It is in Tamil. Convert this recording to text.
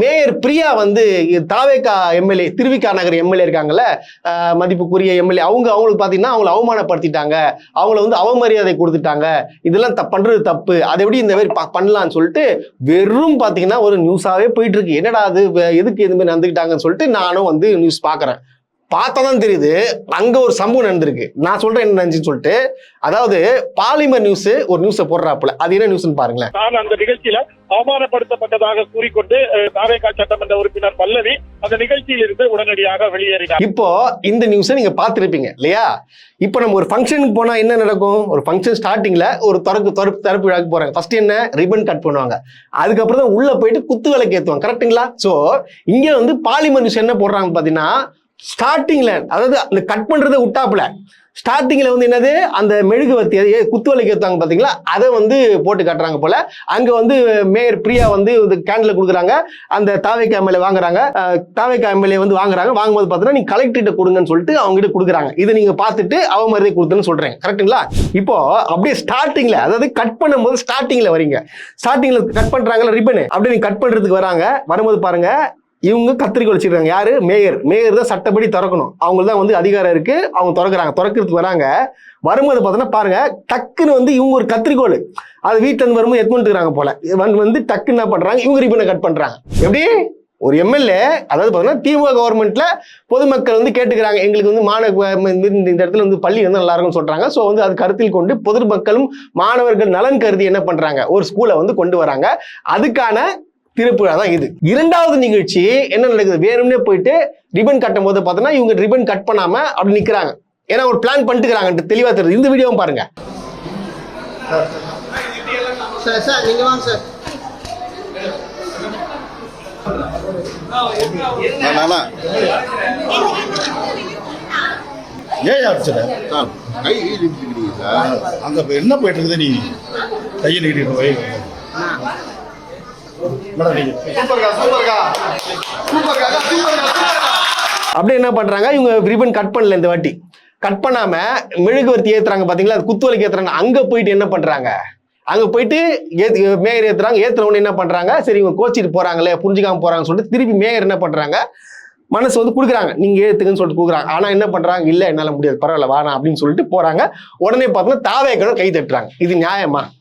மேயர் பிரியா வந்து தாவேகா எம்எல்ஏ திருவிக்கா நகர் எம்எல்ஏ இருக்காங்கல்ல, மதிப்புக்குரிய எம்எல்ஏ, அவங்களுக்கு பாத்தீங்கன்னா அவங்களை அவமானப்படுத்திட்டாங்க, அவங்கள வந்து அவமரியாதை கொடுத்துட்டாங்க, இதெல்லாம் பண்றது தப்பு, அதை எப்படி இந்த மாதிரி பண்ணலாம்னு சொல்லிட்டு வெறும் பாத்தீங்கன்னா ஒரு நியூஸாவே போயிட்டு இருக்கு. என்னடா அது, எதுக்கு இது மாதிரி நடந்துக்கிட்டாங்கன்னு சொல்லிட்டு நானும் வந்து நியூஸ் பாக்குறேன். பார்த்தாதான் தெரியுது அங்க ஒரு சம்பவம் நடந்திருக்கு. நான் சொல்றேன் என்ன நினைச்சுன்னு சொல்லிட்டு. அதாவது பாலிமர் நியூஸ் ஒரு நியூஸை போடுறாப்புல, அது என்ன நியூஸ்னு பாருங்களேன். நான் அந்த நிகழ்ச்சியில அவமானப்படுத்தப்பட்டதாக கூறிக்கொண்டு தாவேகா சட்டமன்ற உறுப்பினர் பல்லவி அந்த நிகழ்ச்சியில் இருந்து உடனடியாக வெளியேறினார். இப்போ இந்த நியூஸை நீங்க பார்த்திருப்பீங்க இல்லையா? இப்போ நம்ம ஒரு ஃபங்க்ஷனுக்கு போனா என்ன நடக்கும்? ஒரு ஃபங்க்ஷன் ஸ்டார்டிங்ல ஒரு தரப்பு விழாக்கு போறாங்க. ஃபர்ஸ்ட் என்ன, ரிப்பன் கட் பண்ணுவாங்க. அதுக்கப்புறம் தான் உள்ள போயிட்டு குத்து விளக்கு ஏத்துவாங்க. கரெக்டுங்களா? சோ இங்க வந்து பாலிமர் நியூஸ் என்ன போடுறாங்க பாத்தீங்கன்னா, ஸ்டார்டிங்ல, அதாவது அந்த கட் பண்றதை விட்டாப்புல ஸ்டார்டிங்ல வந்து என்னது, அந்த மெழுகுவர்த்தி குத்து விளக்கு ஏத்துவாங்க பாத்தீங்களா, அதை வந்து போட்டு காட்டுறாங்க போல. அங்க வந்து மேயர் பிரியா வந்து கேண்டில் கொடுக்குறாங்க, அந்த தாவேகா எம்எல்ஏ வாங்குறாங்க, தாவேகா எம்எல்ஏ வந்து வாங்கும்போது பாத்தீங்கன்னா நீங்க கலெக்டர்கிட்ட கொடுங்கன்னு சொல்லிட்டு அவங்க கிட்ட கொடுக்குறாங்க. இதை நீங்க பார்த்துட்டு அவமரியாதை கொடுத்துன்னு சொல்றேன். கரெக்டுங்களா? இப்போ அப்படியே ஸ்டார்டிங்ல, அதாவது கட் பண்ணும்போது ஸ்டார்டிங்ல வரீங்க, ஸ்டார்டிங்ல கட் பண்றாங்கல்ல ரிப்பன், அப்படியே நீங்க கட் பண்றதுக்கு வராங்க. வரும்போது பாருங்க, இவங்க கத்திரிக்கோள் வச்சிருக்காங்க. யாரு? மேயர் தான் சட்டப்படி திறக்கணும், அவங்களுக்கு தான் வந்து அதிகாரம் இருக்கு, அவங்க திறக்கிறதுக்கு வராங்க. வரும்போது பார்த்தோன்னா பாருங்க, டக்குன்னு வந்து இவங்க ஒரு கத்திரிக்கோள் அது வீட்டுல இருந்து வரும்போது எடுத்துக்கிறாங்க போல, வந்து டக்குன்னு என்ன பண்றாங்க, இவங்க ரிப்பனை கட் பண்றாங்க. எப்படி ஒரு எம்எல்ஏ, அதாவது பார்த்தீங்கன்னா திமுக கவர்மெண்ட்ல பொதுமக்கள் வந்து கேட்டுக்கிறாங்க, எங்களுக்கு வந்து இந்த இடத்துல வந்து பள்ளி வந்து நல்லா இருக்கும்னு சொல்றாங்க. ஸோ வந்து அது கருத்தில் கொண்டு பொதுமக்களும் மாணவர்கள் நலன் கருதி என்ன பண்றாங்க, ஒரு ஸ்கூலை வந்து கொண்டு வராங்க. அதுக்கான திருப்புழா தான் இது. இரண்டாவது நிகழ்ச்சி என்ன நடக்குது, வேணும்னே போயிட்டு ரிப்பன் கட்டும் போது பார்த்தோன்னா இவங்க ரிப்பன் கட் பண்ணாம அப்படி நிக்கிறாங்க. ஏன்னா ஒரு பிளான் பண்ணிட்டுக்கிறாங்க, தெளிவா தெரியுது. இந்த வீடியோவும் பாருங்க. சார் நீங்க வாங்க சார். அங்க என்ன போயிட்டு இருக்குது, நீ கையை நீட்டிட்டு போய் அப்படியே என்ன பண்றாங்க, இவங்க ரிப்பன் கட் பண்ணல, இந்த வாட்டி கட் பண்ணாம மெழுகுவர்த்தி ஏத்துறாங்க பாத்தீங்களா, அது குத்துவலைக்கு ஏத்துறாங்க. அங்க போயிட்டு என்ன பண்றாங்க, அங்க போயிட்டு மேயர் ஏத்துறாங்க. ஏத்துற உடனே என்ன பண்றாங்க, சரி இவங்க கோச்சிட்டு போறாங்களே, புரிஞ்சுக்காம போறாங்கன்னு சொல்லிட்டு திருப்பி மேயர் என்ன பண்றாங்க, மனசு வந்து கொடுக்குறாங்க, நீங்க ஏத்துக்குன்னு சொல்லிட்டு கொடுக்குறாங்க. ஆனா என்ன பண்றாங்க, இல்ல என்னால முடியாது, பரவாயில்ல வானா அப்படின்னு சொல்லிட்டு போறாங்க. உடனே பார்த்தோன்னா தாவேகா கை தட்டுறாங்க. இது நியாயமா?